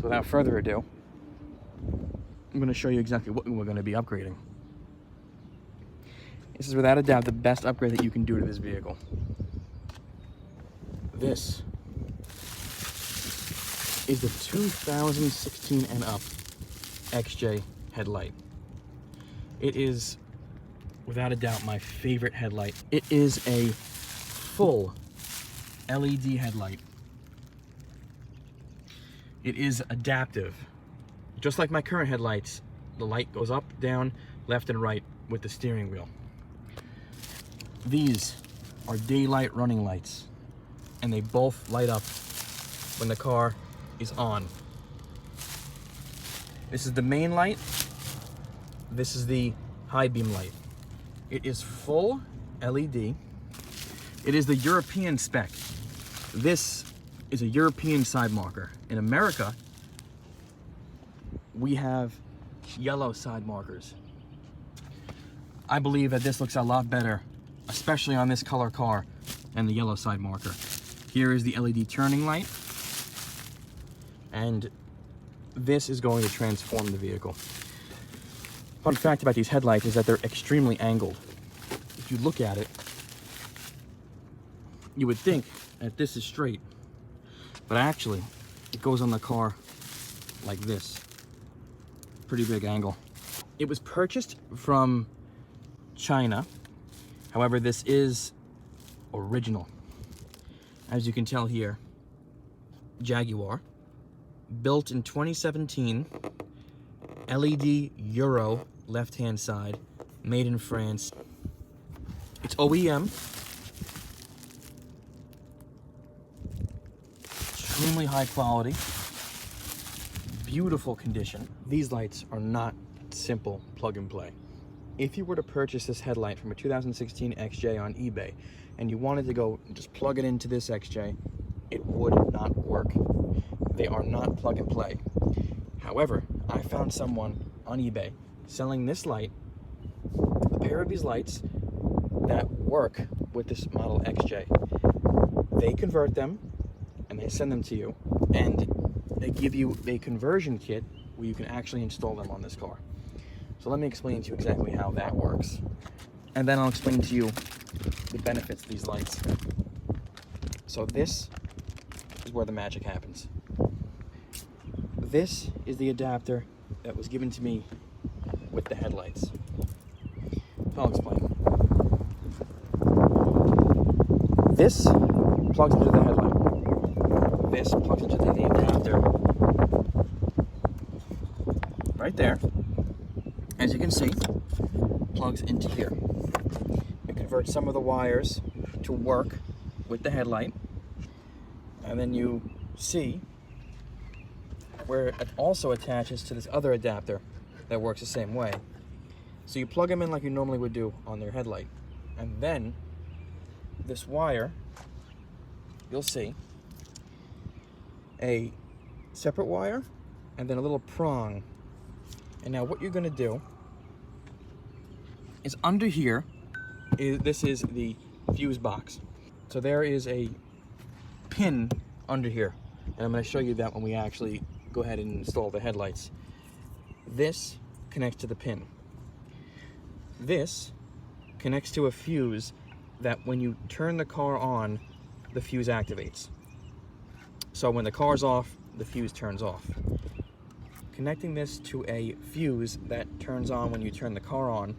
So without further ado, I'm going to show you exactly what we're going to be upgrading. This is without a doubt the best upgrade that you can do to this vehicle. This is the 2016 and up XJ headlight. It is without a doubt my favorite headlight. It is a full LED headlight. It is adaptive. Just like my current headlights, the light goes up, down, left and right with the steering wheel. These are daylight running lights, and they both light up when the car is on. This is the main light. This is the high beam light. It is full LED. It is the European spec. This is a European side marker. In America, we have yellow side markers. I believe that this looks a lot better, especially on this color car, and the yellow side marker. Here is the LED turning light, and this is going to transform the vehicle. Fun fact about these headlights is that they're extremely angled. If you look at it, you would think that this is straight, but actually it goes on the car like this. Pretty big angle. It was purchased from China. However, this is original. As you can tell here, Jaguar, built in 2017, LED Euro left-hand side, made in France. It's OEM. Extremely high quality. Beautiful condition. These lights are not simple plug and play. If you were to purchase this headlight from a 2016 XJ on eBay and you wanted to go and just plug it into this XJ, it would not work. They are not plug and play. However, I found someone on eBay selling this light, a pair of these lights that work with this model XJ. They convert them and they send them to you, and they give you a conversion kit where you can actually install them on this car. So let me explain to you exactly how that works. And then I'll explain to you the benefits of these lights. So this is where the magic happens. This is the adapter that was given to me with the headlights. So I'll explain. This plugs into the headlight. This plugs into the adapter right there. As you can see, plugs into here. It converts some of the wires to work with the headlight, and then you see where it also attaches to this other adapter that works the same way. So you plug them in like you normally would do on their headlight, and then this wire, you'll see a separate wire and then a little prong. And now what you're going to do is under here, this is the fuse box. So there is a pin under here, and I'm going to show you that when we actually go ahead and install the headlights. This connects to the pin. This connects to a fuse that when you turn the car on, the fuse activates. So when the car's off, the fuse turns off. Connecting this to a fuse that turns on when you turn the car on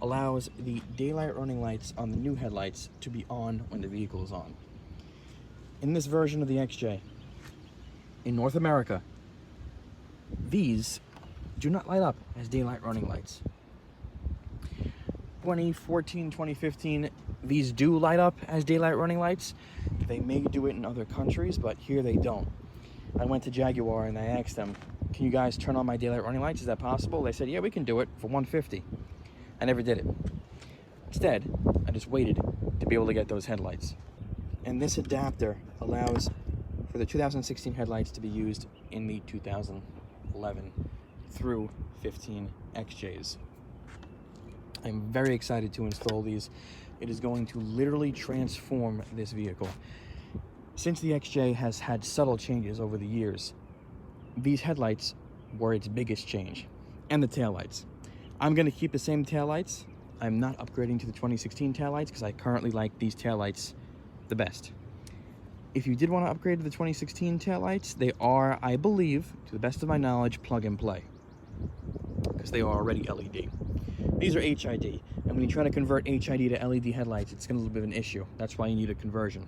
allows the daylight running lights on the new headlights to be on when the vehicle is on. In this version of the XJ, in North America, these do not light up as daylight running lights. 2014, 2015, these do light up as daylight running lights. They may do it in other countries, but here they don't. I went to Jaguar and I asked them, can you guys turn on my daylight running lights? Is that possible? They said, yeah, we can do it for $150. I never did it. Instead, I just waited to be able to get those headlights. And this adapter allows for the 2016 headlights to be used in the 2011 through 15 XJs. I'm very excited to install these. It is going to literally transform this vehicle. Since the XJ has had subtle changes over the years, these headlights were its biggest change, and the taillights. I'm gonna keep the same taillights. I'm not upgrading to the 2016 taillights because I currently like these taillights the best. If you did want to upgrade to the 2016 taillights, they are, I believe, to the best of my knowledge, plug and play, because they are already LED. These are HID, and when you try to convert HID to LED headlights, it's going to be a little bit of an issue. That's why you need a conversion.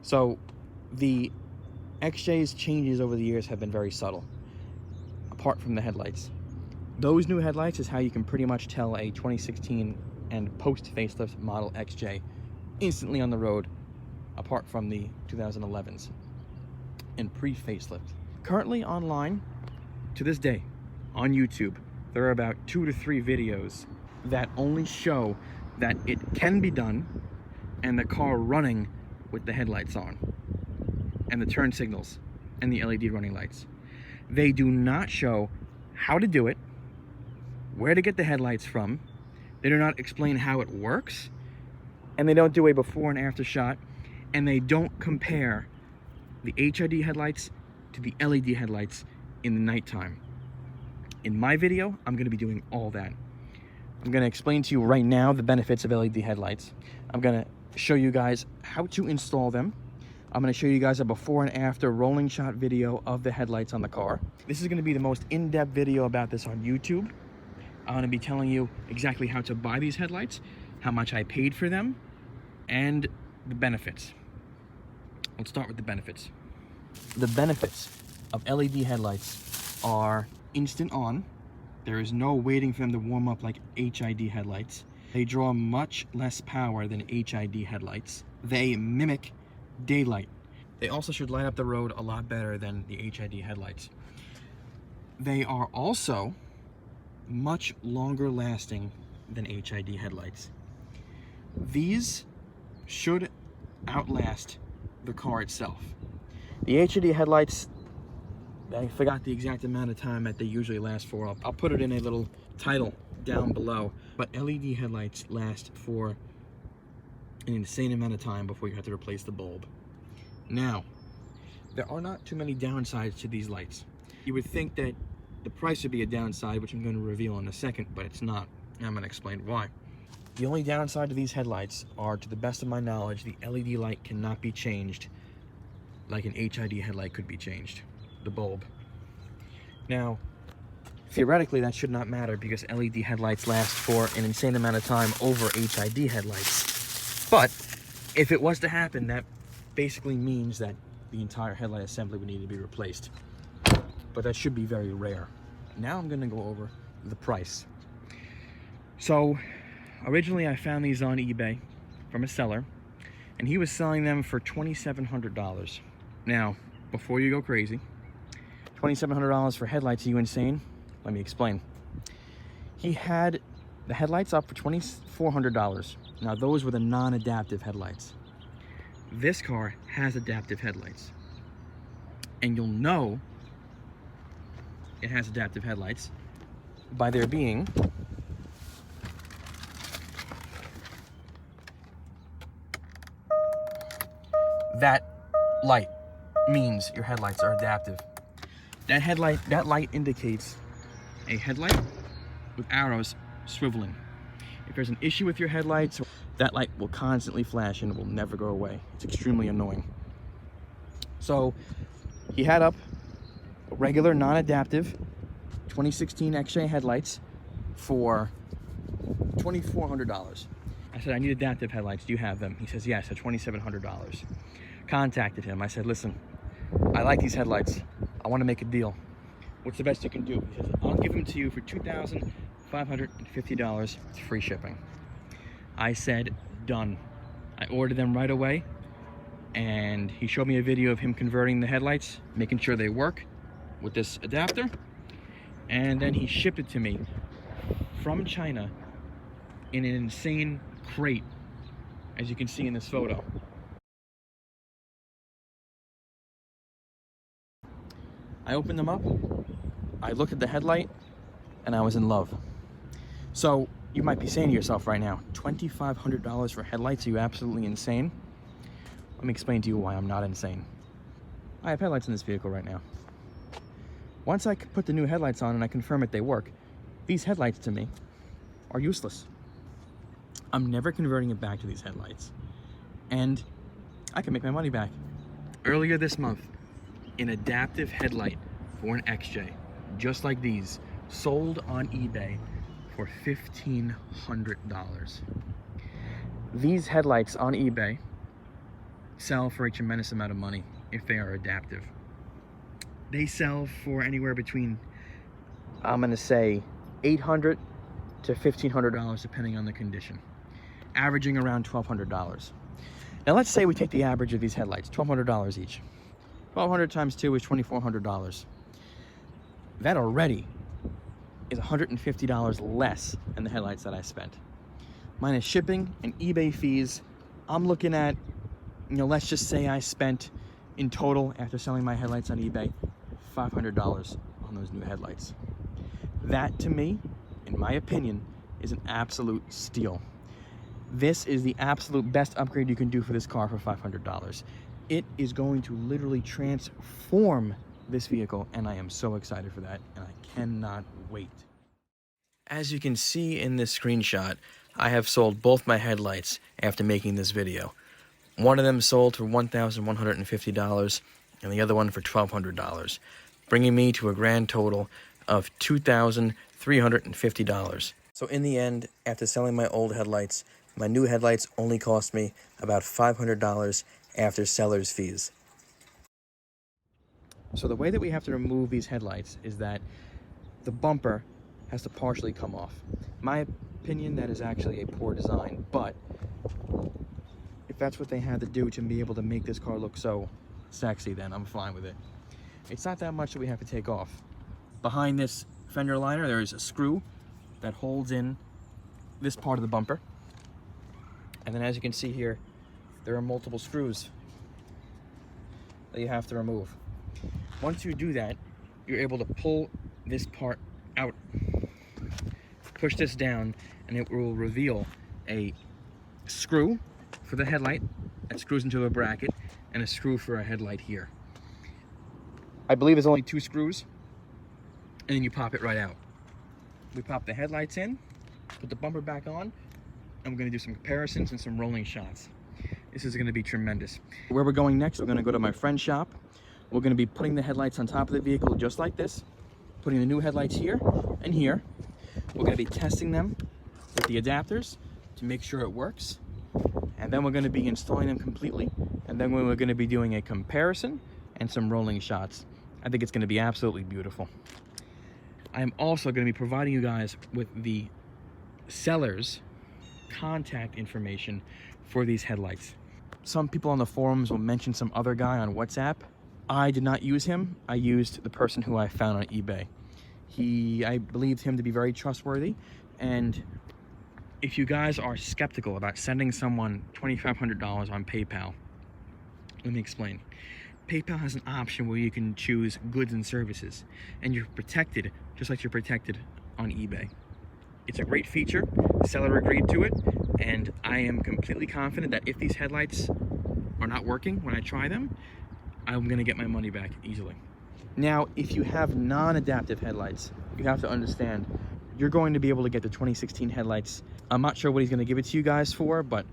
So the XJ's changes over the years have been very subtle, apart from the headlights. Those new headlights is how you can pretty much tell a 2016 and post-facelift model XJ instantly on the road, apart from the 2011s and pre-facelift. Currently online, to this day, on YouTube, there are about 2 to 3 videos that only show that it can be done and the car running with the headlights on and the turn signals and the LED running lights. They do not show how to do it, where to get the headlights from. They do not explain how it works, and they don't do a before and after shot, and they don't compare the HID headlights to the LED headlights in the nighttime. In my video, I'm going to be doing all that. I'm going to explain to you right now the benefits of LED headlights. I'm going to show you guys how to install them. I'm going to show you guys a before and after rolling shot video of the headlights on the car. This is going to be the most in-depth video about this on YouTube. I'm going to be telling you exactly how to buy these headlights, how much I paid for them, and the benefits. Let's start with the benefits. The benefits of LED headlights are instant on. There is no waiting for them to warm up like HID headlights. They draw much less power than HID headlights. They mimic daylight. They also should light up the road a lot better than the HID headlights. They are also much longer lasting than HID headlights. These should outlast the car itself. The HID headlights, I forgot the exact amount of time that they usually last for. I'll put it in a little title down below. But LED headlights last for an insane amount of time before you have to replace the bulb. Now, there are not too many downsides to these lights. You would think that the price would be a downside, which I'm going to reveal in a second, but it's not. And I'm going to explain why. The only downside to these headlights are, to the best of my knowledge, the LED light cannot be changed like an HID headlight could be changed, the bulb. Now, theoretically, that should not matter because LED headlights last for an insane amount of time over HID headlights. But if it was to happen, that basically means that the entire headlight assembly would need to be replaced. But that should be very rare. Now I'm going to go over the price. So, originally I found these on eBay from a seller, and he was selling them for $2,700. Now, before you go crazy, $2,700 for headlights, are you insane? Let me explain. He had the headlights up for $2,400. Now, those were the non-adaptive headlights. This car has adaptive headlights. And you'll know it has adaptive headlights by there being that light means your headlights are adaptive. That light indicates a headlight with arrows swiveling. If there's an issue with your headlights, that light will constantly flash and it will never go away. It's extremely annoying. So he had up regular non-adaptive 2016 XJ headlights for $2,400. I said, I need adaptive headlights. Do you have them? He says, yes, at $2,700. Contacted him. I said, listen, I like these headlights. I want to make a deal. What's the best you can do? He says, I'll give them to you for $2,550. It's free shipping. I said, done. I ordered them right away, and he showed me a video of him converting the headlights, making sure they work with this adapter, and then he shipped it to me from China in an insane crate, as you can see in this photo. I opened them up, I looked at the headlight, and I was in love. So you might be saying to yourself right now, $2,500 for headlights? Are you absolutely insane? Let me explain to you why I'm not insane. I have headlights in this vehicle right now. Once I put the new headlights on and I confirm that they work, these headlights to me are useless. I'm never converting it back to these headlights, and I can make my money back. Earlier this month, an adaptive headlight for an XJ, just like these, sold on eBay for $1,500. These headlights on eBay sell for a tremendous amount of money if they are adaptive. They sell for anywhere between, I'm gonna say, $800 to $1,500 depending on the condition, averaging around $1,200. Now let's say we take the average of these headlights, $1,200 each. 1,200 times 2 is $2,400. That already is $150 less than the headlights that I spent. Minus shipping and eBay fees, I'm looking at, let's just say I spent in total, after selling my headlights on eBay, $500 on those new headlights. That, to me, in my opinion, is an absolute steal. This is the absolute best upgrade you can do for this car for $500. It is going to literally transform this vehicle, and I am so excited for that, and I cannot wait. As you can see in this screenshot, I have sold both my headlights after making this video. One of them sold for $1,150 and the other one for $1,200, bringing me to a grand total of $2,350. So in the end, after selling my old headlights, my new headlights only cost me about $500 after seller's fees. So the way that we have to remove these headlights is that the bumper has to partially come off. My opinion, that is actually a poor design, but if that's what they had to do to be able to make this car look so sexy, then I'm fine with it. It's not that much that we have to take off. Behind this fender liner, there is a screw that holds in this part of the bumper. And then as you can see here, there are multiple screws that you have to remove. Once you do that, you're able to pull this part out, push this down, and it will reveal a screw for the headlight that screws into a bracket and a screw for a headlight here. I believe there's only 2 screws, and then you pop it right out. We pop the headlights in, put the bumper back on, and we're going to do some comparisons and some rolling shots. This is going to be tremendous. Where we're going next, we're going to go to my friend's shop. We're going to be putting the headlights on top of the vehicle just like this, putting the new headlights here and here. We're going to be testing them with the adapters to make sure it works, and then we're going to be installing them completely, and then we're going to be doing a comparison and some rolling shots. I think it's going to be absolutely beautiful. I'm also going to be providing you guys with the seller's contact information for these headlights. Some people on the forums will mention some other guy on WhatsApp. I did not use him. I used the person who I found on eBay. I believed him to be very trustworthy, and if you guys are skeptical about sending someone $2,500 on PayPal, let me explain. PayPal has an option where you can choose goods and services, and you're protected just like you're protected on eBay. It's a great feature. The seller agreed to it, and I am completely confident that if these headlights are not working when I try them, I'm going to get my money back easily. Now, if you have non-adaptive headlights, you have to understand you're going to be able to get the 2016 headlights. I'm not sure what he's going to give it to you guys for, but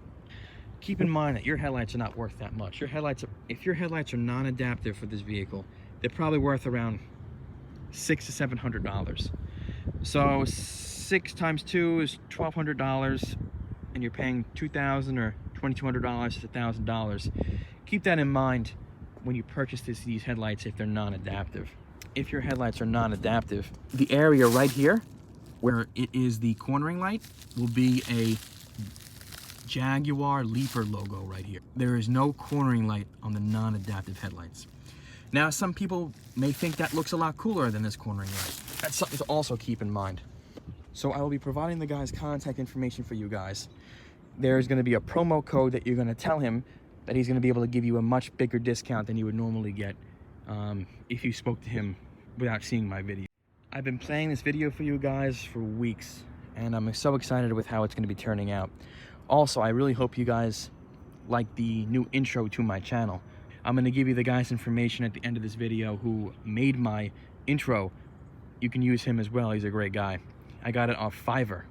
keep in mind that your headlights are not worth that much. If your headlights are non-adaptive for this vehicle, they're probably worth around $600 to $700. So 6 times 2 is $1,200, and you're paying $2,000 or $2,200 to $1,000. Keep that in mind when you purchase these headlights if they're non-adaptive. If your headlights are non-adaptive, the area right here where it is the cornering light will be a Jaguar Leaper logo right here. There is no cornering light on the non-adaptive headlights. Now, some people may think that looks a lot cooler than this cornering light. That's something to also keep in mind. So I will be providing the guy's contact information for you guys. There's going to be a promo code that you're going to tell him that he's going to be able to give you a much bigger discount than you would normally get if you spoke to him without seeing my video. I've been playing this video for you guys for weeks, and I'm so excited with how it's going to be turning out. Also, I really hope you guys like the new intro to my channel. I'm going to give you the guy's information at the end of this video who made my intro, you can use him as well. He's a great guy. I got it off Fiverr.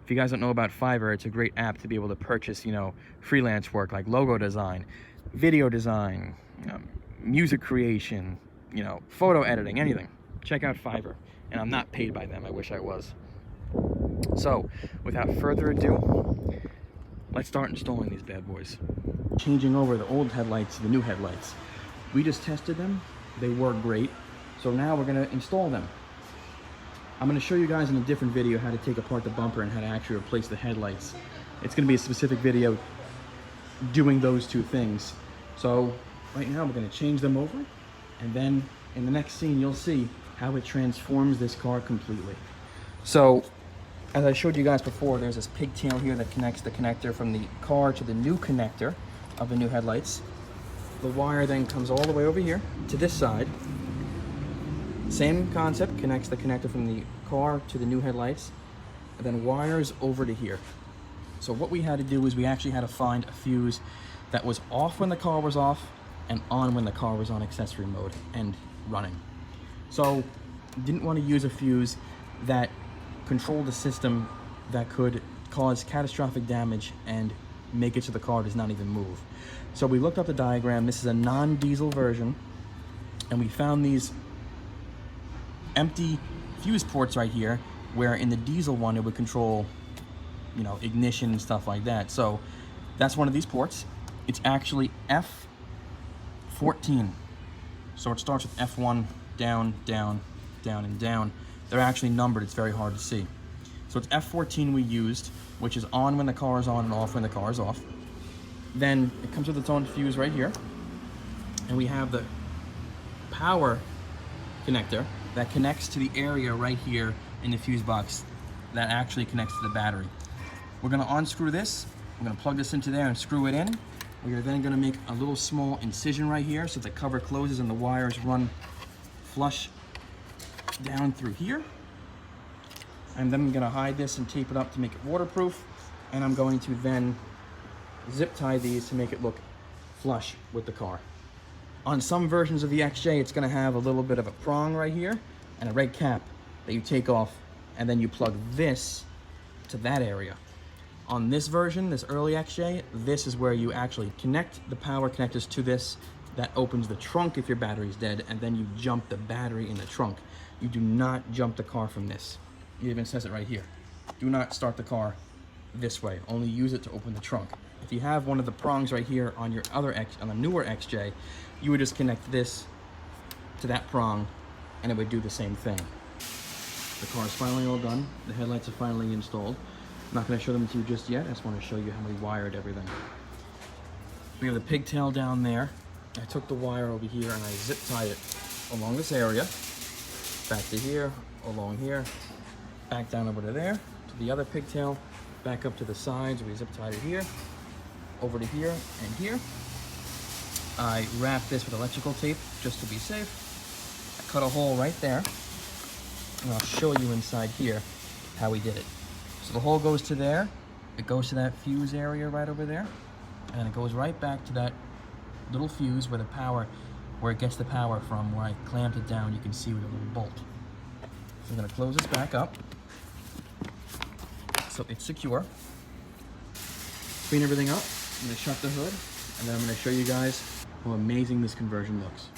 If you guys don't know about Fiverr, it's a great app to be able to purchase, you know, freelance work like logo design, video design, music creation, you know, photo editing, anything. Check out Fiverr. And I'm not paid by them. I wish I was. So, without further ado, let's start installing these bad boys. Changing over the old headlights to the new headlights. We just tested them. They work great. So now we're going to install them. I'm going to show you guys in a different video how to take apart the bumper and how to actually replace the headlights. It's going to be a specific video doing those two things. So right now we're going to change them over, and then in the next scene you'll see how it transforms this car completely. So as I showed you guys before, there's this pigtail here that connects the connector from the car to the new connector of the new headlights. The wire then comes all the way over here to this side. Same concept, connects the connector from the car to the new headlights, and then wires over to here. So what we had to do is we actually had to find a fuse that was off when the car was off and on when the car was on accessory mode and running. So didn't want to use a fuse that controlled the system that could cause catastrophic damage and make it so the car does not even move. So we looked up the diagram. This is a non-diesel version, and we found these empty fuse ports right here, where in the diesel one it would control, you know, ignition and stuff like that. So that's one of these ports. It's actually F14. So it starts with F1, down, down, down, and down. They're actually numbered. It's very hard to see. So it's F14 we used, which is on when the car is on and off when the car is off. Then it comes with its own fuse right here. And we have the power connector that connects to the area right here in the fuse box that actually connects to the battery. We're going to unscrew this. We're going to plug this into there and screw it in. We are then going to make a little small incision right here so the cover closes and the wires run flush down through here. And then I'm going to hide this and tape it up to make it waterproof. And I'm going to then zip tie these to make it look flush with the car. On some versions of the XJ, it's going to have a little bit of a prong right here and a red cap that you take off, and then you plug this to that area. On this version, this early XJ, this is where you actually connect the power connectors to this. That opens the trunk if your battery's dead, and then you jump the battery in the trunk. You do not jump the car from this. It even says it right here. Do not start the car this way. Only use it to open the trunk. If you have one of the prongs right here on your on the newer XJ, you would just connect this to that prong, and it would do the same thing. The car is finally all done. The headlights are finally installed. I'm not going to show them to you just yet. I just want to show you how we wired everything. We have the pigtail down there. I took the wire over here and I zip tied it along this area, back to here, along here, back down over to there, to the other pigtail, back up to the sides. We zip tied it here, over to here and here. I wrapped this with electrical tape just to be safe. I cut a hole right there, and I'll show you inside here how we did it. So the hole goes to there, it goes to that fuse area right over there, and it goes right back to that little fuse where it gets the power from, where I clamped it down. You can see with a little bolt. So I'm going to close this back up so it's secure. Clean everything up. I'm going to shut the hood, and then I'm going to show you guys how amazing this conversion looks.